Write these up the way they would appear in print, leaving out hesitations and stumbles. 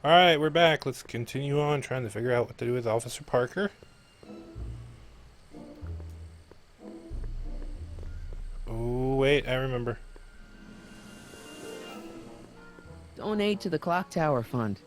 Alright, we're back. Let's continue on trying to figure out what to do with Officer Parker. Oh, wait, I remember. Donate to the clock tower fund.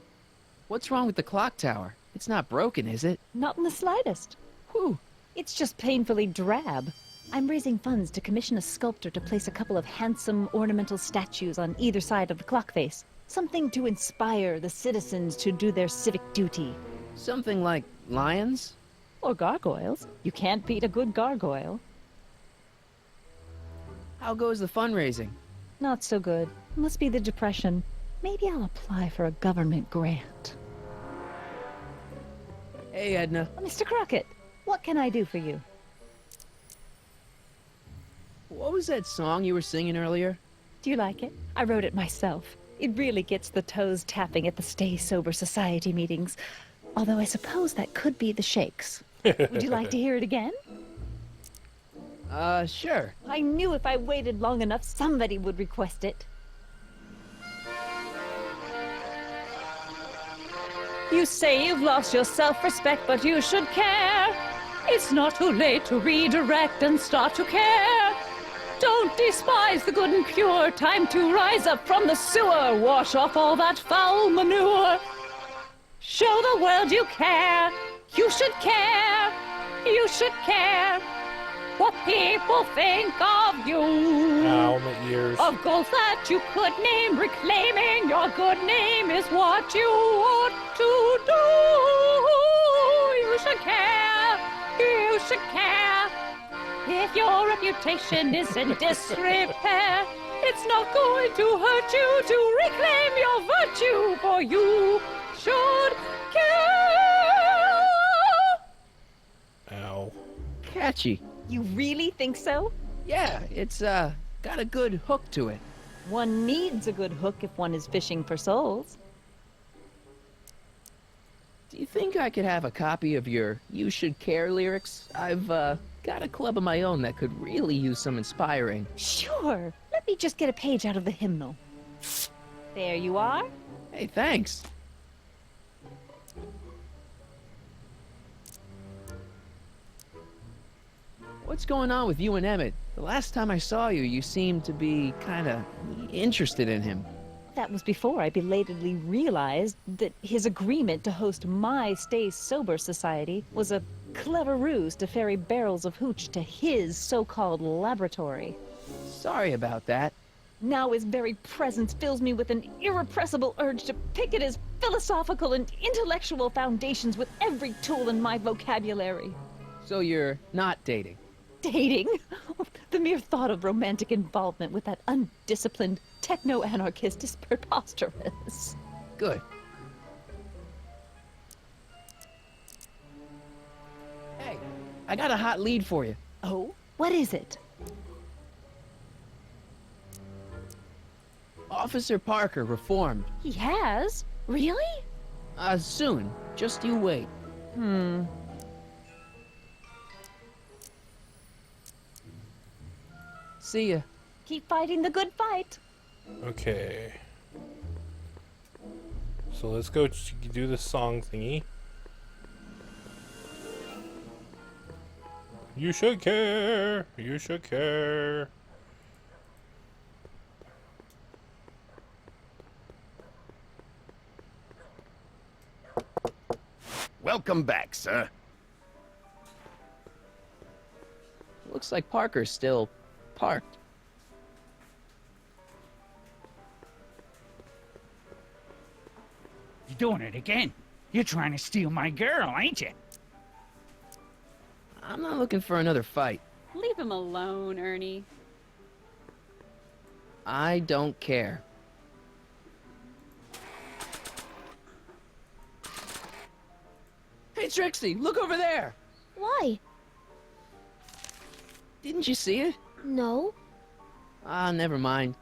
What's wrong with the clock tower? It's not broken, is it? Not in the slightest. Whew. It's just painfully drab. I'm raising funds to commission a sculptor to place a couple of handsome ornamental statues on either side of the clock face. Something to inspire the citizens to do their civic duty. Something like lions? Or gargoyles. You can't beat a good gargoyle. How goes the fundraising? Not so good. Must be the depression. Maybe I'll apply for a government grant. Hey, Edna. Mr. Crockett, what can I do for you? What was that song you were singing earlier? Do you like it? I wrote it myself. It really gets the toes tapping at the Stay Sober Society meetings. Although I suppose that could be the Shakes. Would you like to hear it again? Sure. I knew if I waited long enough, somebody would request it. You say you've lost your self-respect, but you should care. It's not too late to redirect and start to care. Don't despise the good and pure. Time to rise up from the sewer. Wash off all that foul manure. Show the world you care. You should care. You should care. What people think of you. Ow, my ears. Of goals that you could name. Reclaiming your good name is what you ought to do. You should care. You should care. If your reputation is in disrepair, it's not going to hurt you to reclaim your virtue, for you should care. Ow. Catchy. You really think so? Yeah, it's, got a good hook to it. One needs a good hook if one is fishing for souls. Do you think I could have a copy of your You Should Care lyrics? I've, got a club of my own that could really use some inspiring. Sure. Let me just get a page out of the hymnal. There you are. Hey, thanks. What's going on with you and Emmett? The last time I saw you, you seemed to be kinda interested in him. That was before I belatedly realized that his agreement to host my Stay Sober Society was a clever ruse to ferry barrels of hooch to his so-called laboratory. Sorry about that. Now his very presence fills me with an irrepressible urge to pick at his philosophical and intellectual foundations with every tool in my vocabulary. So you're not dating? Dating? The mere thought of romantic involvement with that undisciplined techno-anarchist is preposterous. Good. Hey, I got a hot lead for you. Oh? What is it? Officer Parker reformed. He has? Really? Soon. Just you wait. See ya. Keep fighting the good fight. Okay. So let's go do the song thingy. You should care. You should care. Welcome back, sir. Looks like Parker's still parked. You're doing it again. You're trying to steal my girl, ain't you? I'm not looking for another fight. Leave him alone, Ernie. I don't care. Hey, Trixie, look over there! Why? Didn't you see it? No. Ah, never mind.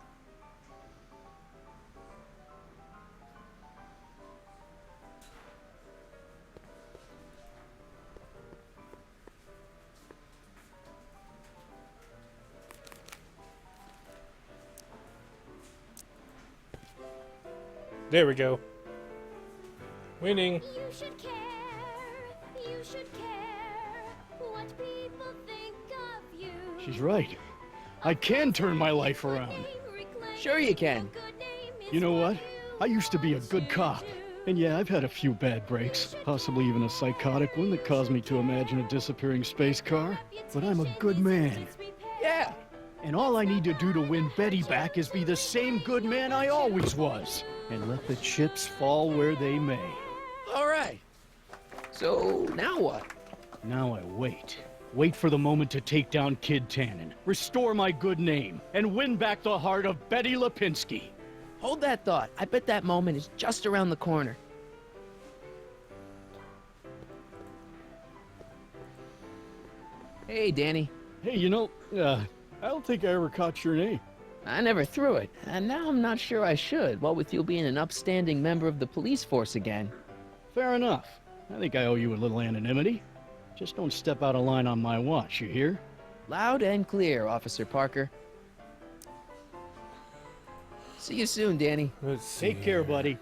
There we go. Winning. You should care. You should care what people think of you. She's right. I can turn my life around. Sure you can. You know what? I used to be a good cop. And yeah, I've had a few bad breaks, possibly even a psychotic one that caused me to imagine a disappearing space car. But I'm a good man. Yeah. And all I need to do to win Betty back is be the same good man I always was. And let the chips fall where they may. All right. So now what? Now I wait. Wait for the moment to take down Kid Tannen, restore my good name, and win back the heart of Betty Lipinski. Hold that thought. I bet that moment is just around the corner. Hey, Danny. Hey, you know, I don't think I ever caught your name. I never threw it, and now I'm not sure I should, what with you being an upstanding member of the police force again. Fair enough. I think I owe you a little anonymity. Just don't step out of line on my watch, you hear? Loud and clear, Officer Parker. See you soon, Danny. Let's see. Take care, here. buddy.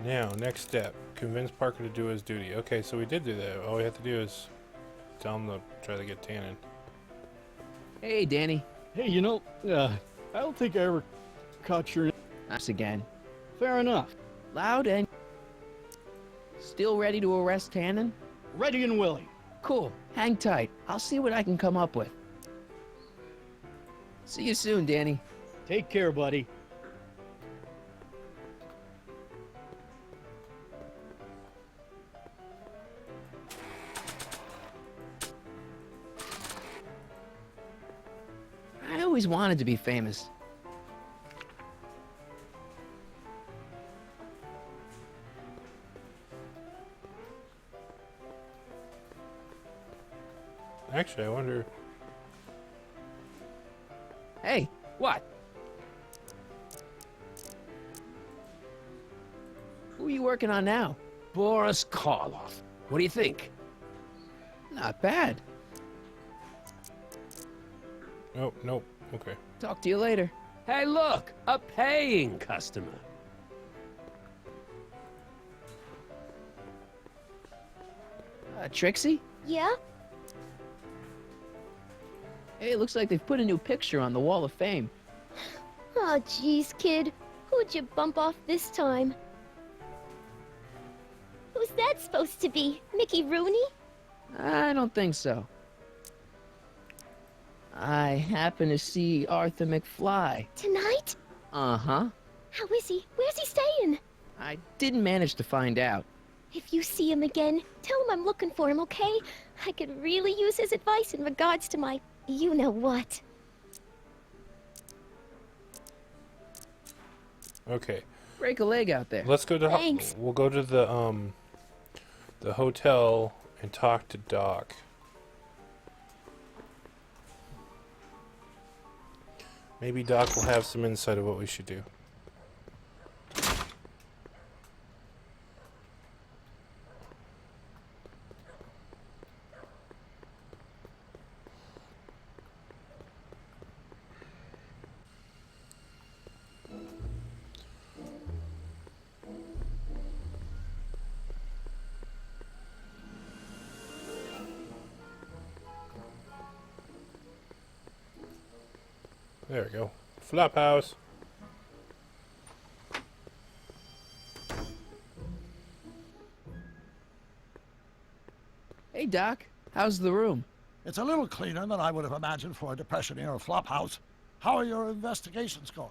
Now, next step. Convince Parker to do his duty. Okay, so we did do that. All we have to do is tell him to try to get Tannen. Hey, Danny. Hey, you know, I don't think I ever caught your name. Us again. Fair enough. Loud and... Still ready to arrest Tannen? Ready and willing. Cool. Hang tight. I'll see what I can come up with. See you soon, Danny. Take care, buddy. I always wanted to be famous. Actually, I wonder... Hey, what? Who are you working on now? Boris Karloff. What do you think? Not bad. Oh, nope. Okay. Talk to you later. Hey, look! A paying customer. Trixie? Yeah? Hey, it looks like they've put a new picture on the Wall of Fame. Oh, jeez, kid. Who'd you bump off this time? Who's that supposed to be? Mickey Rooney? I don't think so. I happen to see Arthur McFly. Tonight? Uh-huh. How is he? Where's he staying? I didn't manage to find out. If you see him again, tell him I'm looking for him, okay? I could really use his advice in regards to my you-know-what. Okay. Break a leg out there. Let's go to... Thanks. We'll go to the hotel and talk to Doc. Maybe Doc will have some insight of what we should do. There we go. Flophouse. Hey, Doc. How's the room? It's a little cleaner than I would have imagined for a depression-era flop house. How are your investigations going?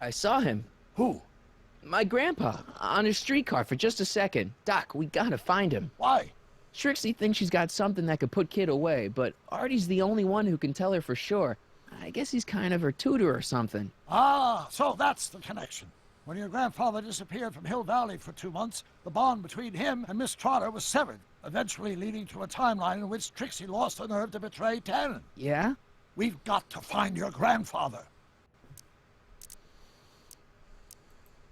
I saw him. Who? My grandpa, on his streetcar for just a second. Doc, we gotta find him. Why? Trixie thinks she's got something that could put Kid away, but Artie's the only one who can tell her for sure. I guess he's kind of her tutor or something. Ah, so that's the connection. When your grandfather disappeared from Hill Valley for 2 months, the bond between him and Miss Trotter was severed, eventually leading to a timeline in which Trixie lost the nerve to betray Tannen. Yeah? We've got to find your grandfather.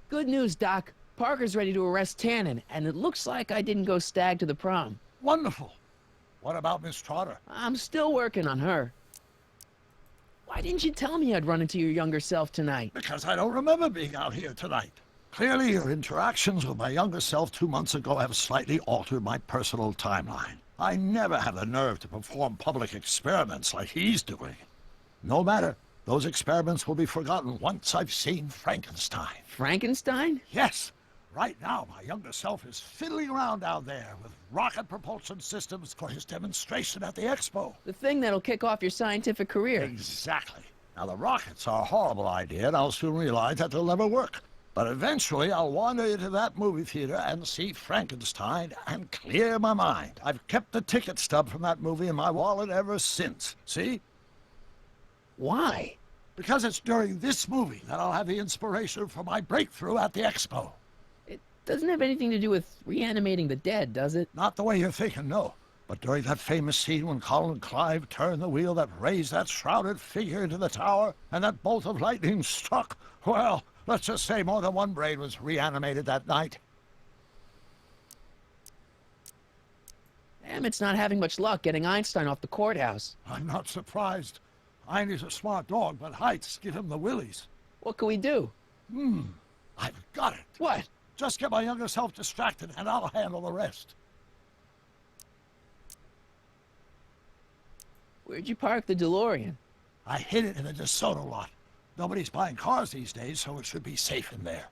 Good news, Doc. Parker's ready to arrest Tannen, and it looks like I didn't go stag to the prom. Wonderful. What about Miss Trotter? I'm still working on her. Why didn't you tell me I'd run into your younger self tonight? Because I don't remember being out here tonight. Clearly, your interactions with my younger self 2 months ago have slightly altered my personal timeline. I never have the nerve to perform public experiments like he's doing. No matter. Those experiments will be forgotten once I've seen Frankenstein. Frankenstein? Yes. Right now, my younger self is fiddling around down there with rocket propulsion systems for his demonstration at the expo. The thing that'll kick off your scientific career. Exactly. Now, the rockets are a horrible idea, and I'll soon realize that they'll never work. But eventually, I'll wander into that movie theater and see Frankenstein and clear my mind. I've kept the ticket stub from that movie in my wallet ever since. See? Why? Because it's during this movie that I'll have the inspiration for my breakthrough at the expo. It doesn't have anything to do with reanimating the dead, does it? Not the way you're thinking, no. But during that famous scene when Colin Clive turned the wheel that raised that shrouded figure into the tower, and that bolt of lightning struck, well, let's just say more than one brain was reanimated that night. Emmett's not having much luck getting Einstein off the courthouse. I'm not surprised. Einstein's a smart dog, but heights give him the willies. What can we do? I've got it. What? Just get my younger self distracted, and I'll handle the rest. Where'd you park the DeLorean? I hid it in the DeSoto lot. Nobody's buying cars these days, so it should be safe in there.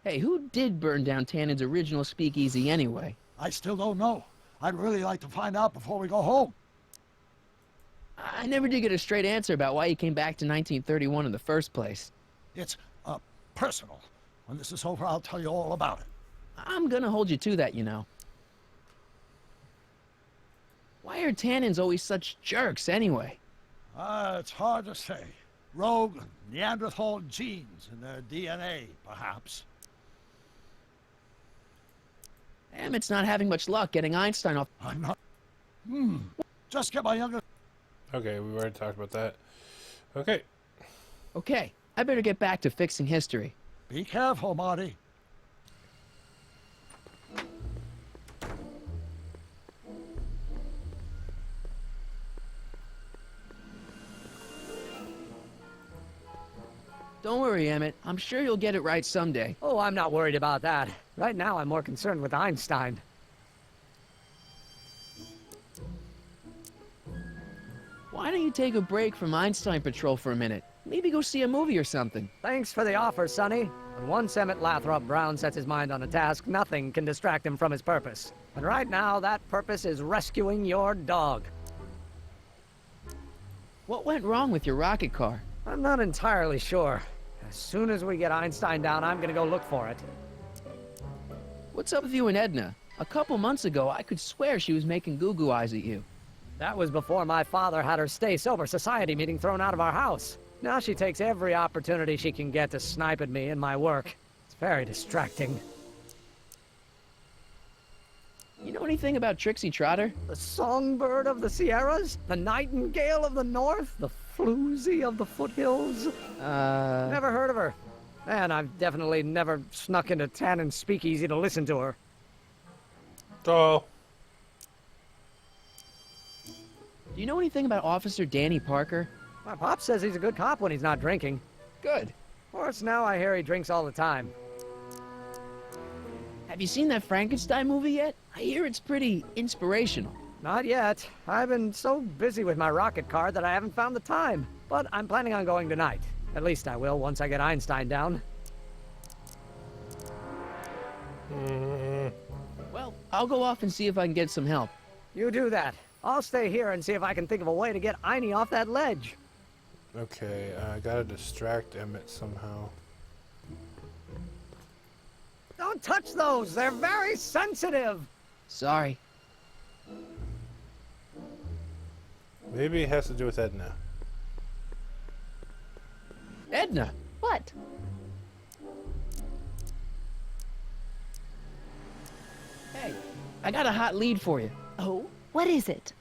Hey, who did burn down Tannen's original speakeasy anyway? I still don't know. I'd really like to find out before we go home. I never did get a straight answer about why he came back to 1931 in the first place. It's, personal. When this is over, I'll tell you all about it. I'm gonna hold you to that, you know. Why are Tannens always such jerks anyway? It's hard to say. Rogue Neanderthal genes in their DNA, perhaps. Emmett's not having much luck getting Einstein off. I'm not... Just get my younger... Okay, we've already talked about that. Okay. Okay, I better get back to fixing history. Be careful, Marty. Don't worry, Emmett. I'm sure you'll get it right someday. Oh, I'm not worried about that. Right now, I'm more concerned with Einstein. Why don't you take a break from Einstein Patrol for a minute? Maybe go see a movie or something. Thanks for the offer, Sonny. When once Emmett Lathrop Brown sets his mind on a task, nothing can distract him from his purpose. And right now, that purpose is rescuing your dog. What went wrong with your rocket car? I'm not entirely sure. As soon as we get Einstein down, I'm gonna go look for it. What's up with you and Edna? A couple months ago, I could swear she was making goo-goo eyes at you. That was before my father had her Stay Sober Society meeting thrown out of our house. Now she takes every opportunity she can get to snipe at me and my work. It's very distracting. You know anything about Trixie Trotter? The songbird of the Sierras? The nightingale of the north? The floozy of the foothills? Never heard of her. And I've definitely never snuck into Tannen's speakeasy to listen to her. Oh. Do you know anything about Officer Danny Parker? My pop says he's a good cop when he's not drinking. Good. Of course, now I hear he drinks all the time. Have you seen that Frankenstein movie yet? I hear it's pretty inspirational. Not yet. I've been so busy with my rocket car that I haven't found the time. But I'm planning on going tonight. At least I will once I get Einstein down. Well, I'll go off and see if I can get some help. You do that. I'll stay here and see if I can think of a way to get Einie off that ledge. Okay, I gotta distract Emmett somehow. Don't touch those! They're very sensitive! Sorry. Maybe it has to do with Edna. Edna! What? Hey, I got a hot lead for you. Oh? What is it?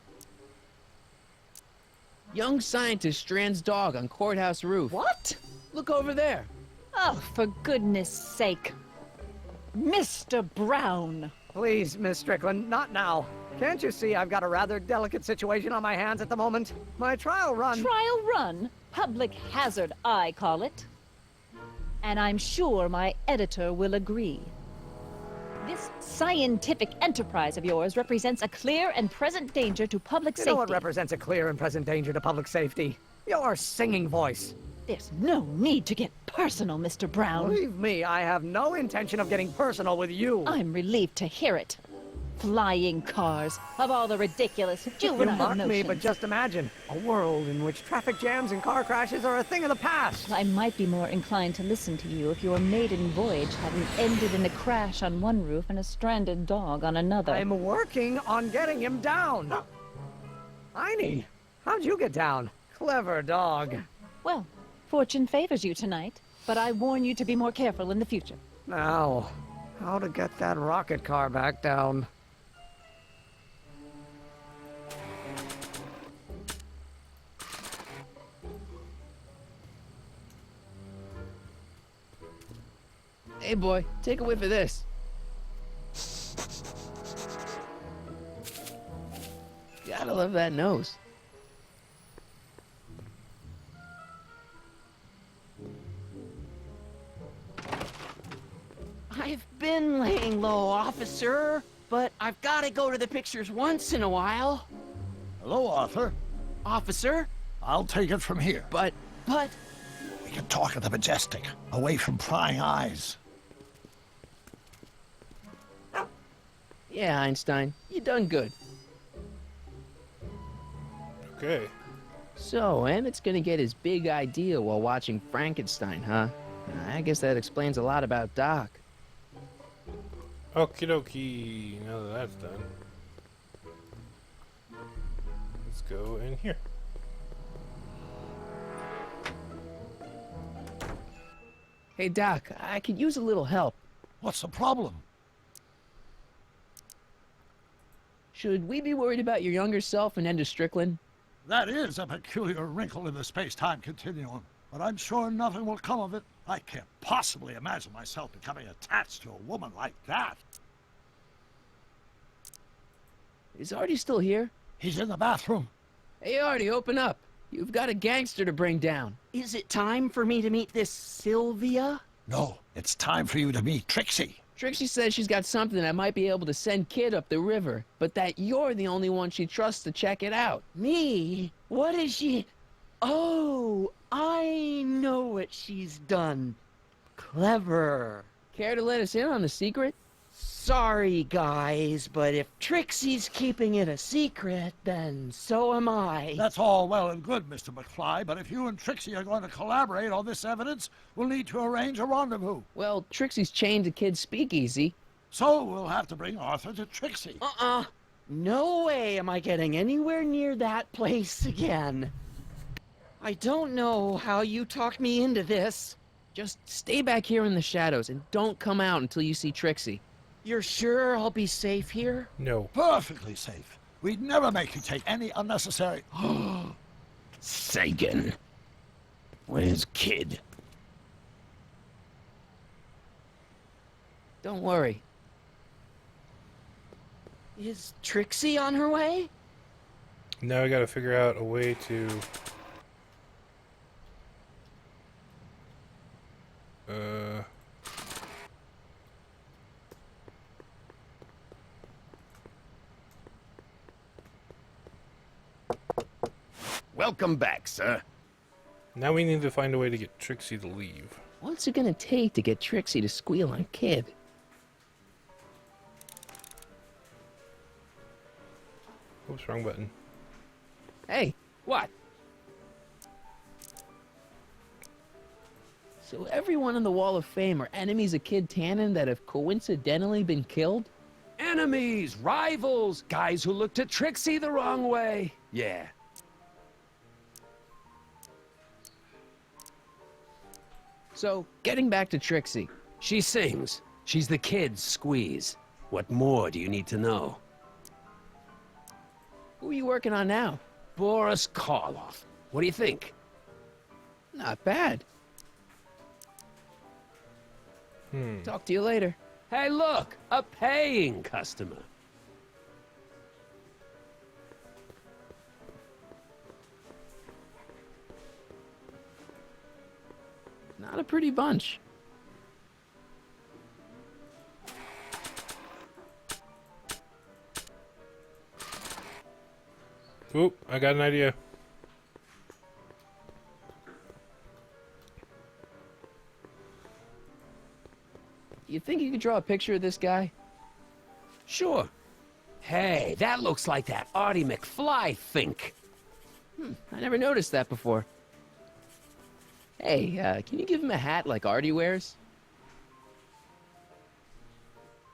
Young scientist strands dog on courthouse roof. What? Look over there. Oh, for goodness sake. Mr. Brown. Please, Miss Strickland, not now. Can't you see I've got a rather delicate situation on my hands at the moment? My trial run... Trial run? Public hazard, I call it. And I'm sure my editor will agree. This scientific enterprise of yours represents a clear and present danger to public safety. You know what represents a clear and present danger to public safety? Your singing voice. There's no need to get personal, Mr. Brown. Believe me, I have no intention of getting personal with you. I'm relieved to hear it. Flying cars, of all the ridiculous juvenile You mock notions. me, but just imagine a world in which traffic jams and car crashes are a thing of the past. I might be more inclined to listen to you if your maiden voyage hadn't ended in a crash on one roof and a stranded dog on another. I'm working on getting him down. Heine, how'd you get down? Clever dog. Well, fortune favors you tonight, but I warn you to be more careful in the future. Now, how to get that rocket car back down? Hey, boy, take a whiff of this. Gotta love that nose. I've been laying low, officer, but I've got to go to the pictures once in a while. Hello, Arthur. Officer? I'll take it from here. But... We can talk at the Majestic, away from prying eyes. Yeah, Einstein, you done good. Okay. So, Emmett's gonna get his big idea while watching Frankenstein, huh? I guess that explains a lot about Doc. Okie dokie. Now that that's done, let's go in here. Hey, Doc, I could use a little help. What's the problem? Should we be worried about your younger self and Ender Strickland? That is a peculiar wrinkle in the space-time continuum, but I'm sure nothing will come of it. I can't possibly imagine myself becoming attached to a woman like that. Is Artie still here? He's in the bathroom. Hey, Artie, open up. You've got a gangster to bring down. Is it time for me to meet this Sylvia? No, it's time for you to meet Trixie. Trixie says she's got something that might be able to send Kid up the river, but that you're the only one she trusts to check it out. Me? What is she... Oh, I know what she's done. Clever. Care to let us in on the secret? Sorry, guys, but if Trixie's keeping it a secret, then so am I. That's all well and good, Mr. McFly, but if you and Trixie are going to collaborate on this evidence, we'll need to arrange a rendezvous. Well, Trixie's chained to Kid's speakeasy. So we'll have to bring Arthur to Trixie. No way am I getting anywhere near that place again. I don't know how you talked me into this. Just stay back here in the shadows and don't come out until you see Trixie. You're sure I'll be safe here? No. Perfectly safe. We'd never make you take any unnecessary... Sagan. Where's Kid? Don't worry. Is Trixie on her way? Now we gotta figure out a way to... Welcome back, sir. Now we need to find a way to get Trixie to leave. What's it gonna take to get Trixie to squeal on Kid? Oops, wrong button. Hey, what? So everyone in the Wall of Fame are enemies of Kid Tannen that have coincidentally been killed? Enemies, rivals, guys who looked at Trixie the wrong way. Yeah. So, getting back to Trixie. She sings. She's the Kid's squeeze. What more do you need to know? Who are you working on now? Boris Karloff. What do you think? Not bad. Talk to you later. Hey, look! A paying customer. Not a pretty bunch. Oop, I got an idea. You think you could draw a picture of this guy? Sure. Hey, that looks like that Artie McFly think. I never noticed that before. Hey, can you give him a hat like Artie wears?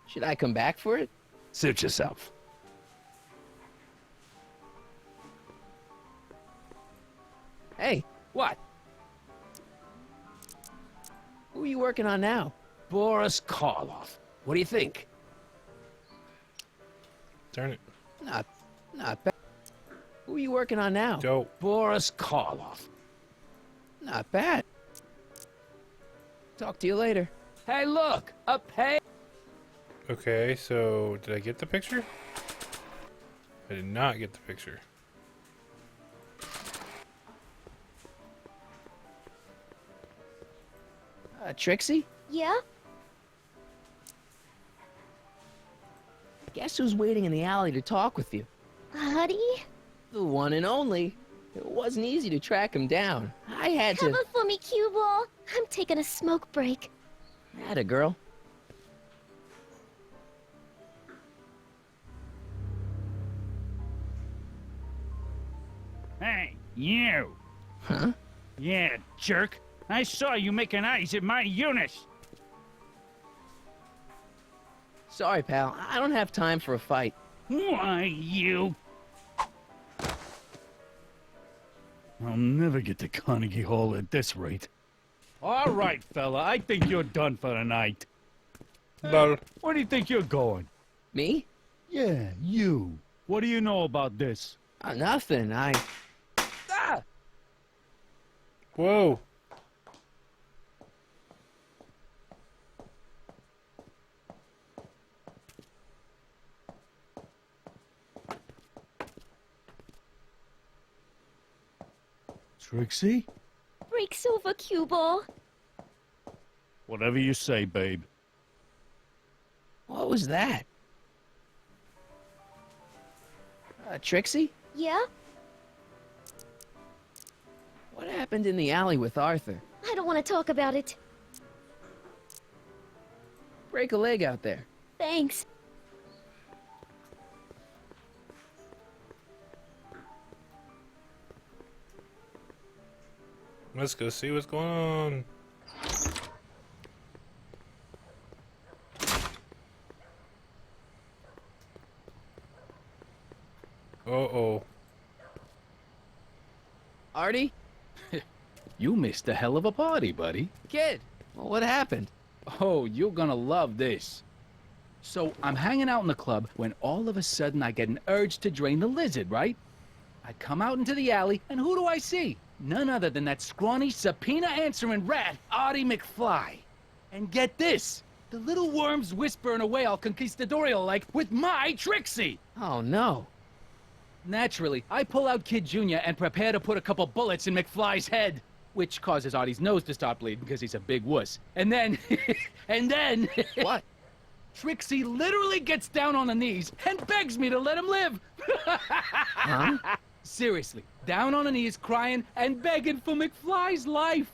Should I come back for it? Suit yourself. Hey, What? who are you working on now? Boris Karloff. What do you think? Darn it. Not bad. Who are you working on now? Dope. Boris Karloff. Not bad. Talk to you later. Hey, look! A pay. Okay, so did I get the picture? I did not get the picture. Trixie? Yeah? Guess who's waiting in the alley to talk with you? Buddy? The one and only. It wasn't easy to track him down. I had to... Cover for me, cue ball. I'm taking a smoke break. Atta girl. Hey, you! Huh? Yeah, jerk. I saw you making eyes at my unit. Sorry, pal. I don't have time for a fight. Why, you? I'll never get to Carnegie Hall at this rate. All right, fella. I think you're done for the night. Lol. Where do you think you're going? Me? Yeah, you. What do you know about this? Nothing. Ah! Whoa. Trixie? Breaks over, cue ball. Whatever you say, babe. What was that? Trixie? Yeah? What happened in the alley with Arthur? I don't want to talk about it. Break a leg out there. Thanks. Let's go see what's going on. Uh-oh. Artie? You missed a hell of a party, buddy. Kid! Well, what happened? Oh, you're gonna love this. So, I'm hanging out in the club when all of a sudden I get an urge to drain the lizard, right? I come out into the alley, and who do I see? None other than that scrawny, subpoena-answering rat, Artie McFly. And get this! The little worm's whispering away all conquistadorial-like with my Trixie! Oh, no. Naturally, I pull out Kid Jr. and prepare to put a couple bullets in McFly's head, which causes Artie's nose to start bleeding because he's a big wuss. And then... and then... What? Trixie literally gets down on her knees and begs me to let him live! Huh? Seriously, down on her knees crying and begging for McFly's life!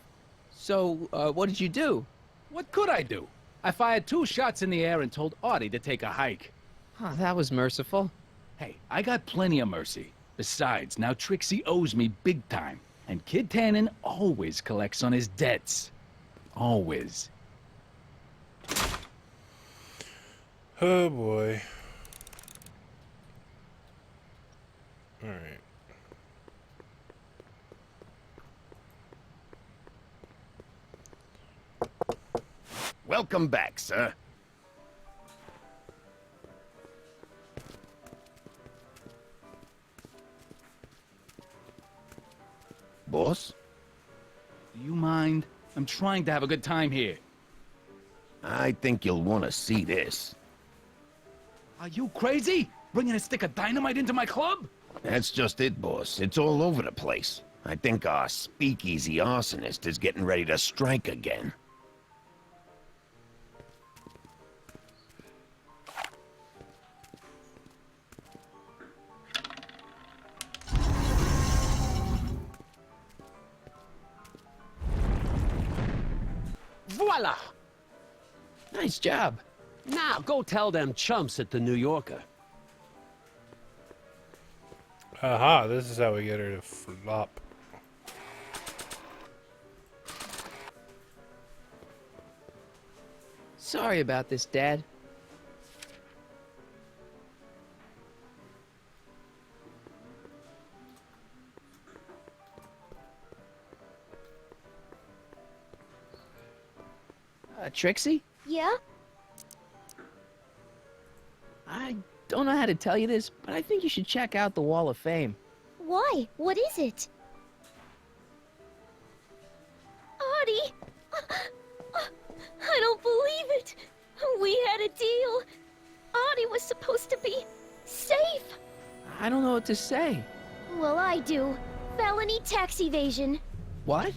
So, what did you do? What could I do? I fired 2 shots in the air and told Artie to take a hike. Oh, that was merciful. Hey, I got plenty of mercy. Besides, now Trixie owes me big time. And Kid Tannen always collects on his debts. Always. Oh boy. Alright. Welcome back, sir. Boss? Do you mind? I'm trying to have a good time here. I think you'll want to see this. Are you crazy? Bringing a stick of dynamite into my club? That's just it, boss. It's all over the place. I think our speakeasy arsonist is getting ready to strike again. Voila! Nice job. Now, go tell them chumps at the New Yorker. Aha, this is how we get her to flop. Sorry about this, Dad. Trixie? Yeah? I don't know how to tell you this, but I think you should check out the Wall of Fame. Why? What is it? Artie! I don't believe it! We had a deal! Artie was supposed to be safe! I don't know what to say. Well, I do. Felony tax evasion. What?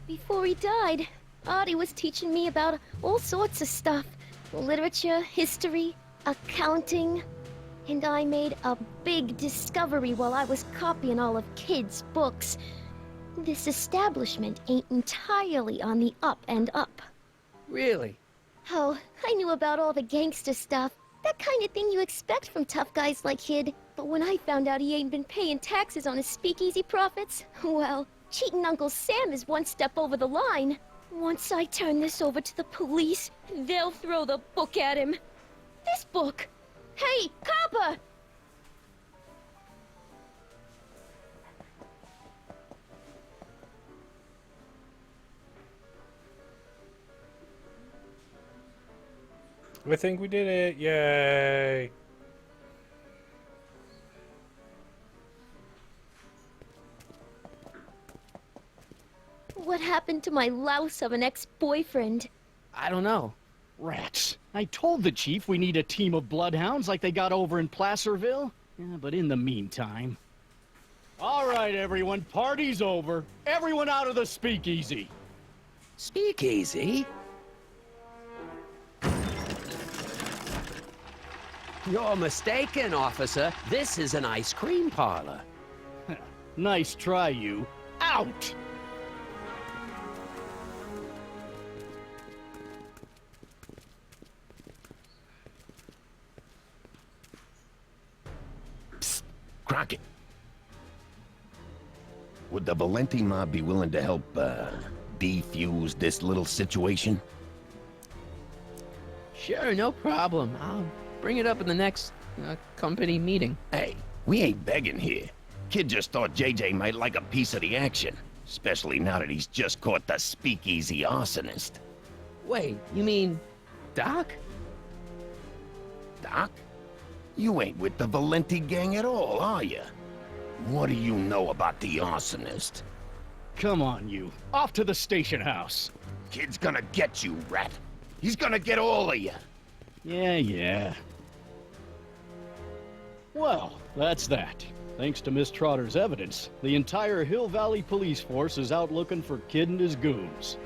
Before he died, Artie was teaching me about all sorts of stuff. Literature, history, accounting. And I made a big discovery while I was copying all of Kid's books. This establishment ain't entirely on the up and up. Really? Oh, I knew about all the gangster stuff. That kind of thing you expect from tough guys like Kid. But when I found out he ain't been paying taxes on his speakeasy profits, well, cheating Uncle Sam is one step over the line. Once I turn this over to the police, they'll throw the book at him. This book! Hey, copper! I think we did it. Yay. What happened to my louse of an ex-boyfriend? I don't know. Rats. I told the chief we need a team of bloodhounds like they got over in Placerville. Yeah, but in the meantime... All right, everyone, party's over. Everyone out of the speakeasy. Speakeasy? You're mistaken, officer. This is an ice cream parlor. Nice try, you. Out! Psst, Crockett. Would the Valenti mob be willing to help, defuse this little situation? Sure, no problem. I'll bring it up in the next company meeting. Hey, we ain't begging here. Kid just thought JJ might like a piece of the action, especially now that he's just caught the speakeasy arsonist. Wait, you mean Doc? Doc? You ain't with the Valenti gang at all, are you? What do you know about the arsonist? Come on, you. Off to the station house. Kid's gonna get you, rat. He's gonna get all of you. Yeah. Well, that's that. Thanks to Miss Trotter's evidence, the entire Hill Valley police force is out looking for Kid and his goons.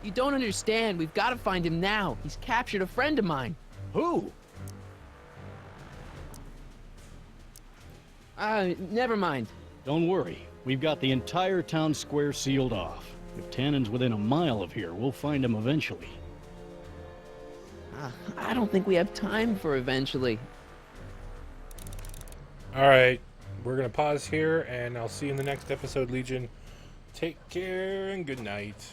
You don't understand. We've got to find him now. He's captured a friend of mine. Who? Never mind. Don't worry. We've got the entire town square sealed off. If Tannen's within a mile of here, we'll find him eventually. I don't think we have time for eventually. Alright, we're going to pause here, and I'll see you in the next episode, Legion. Take care, and good night.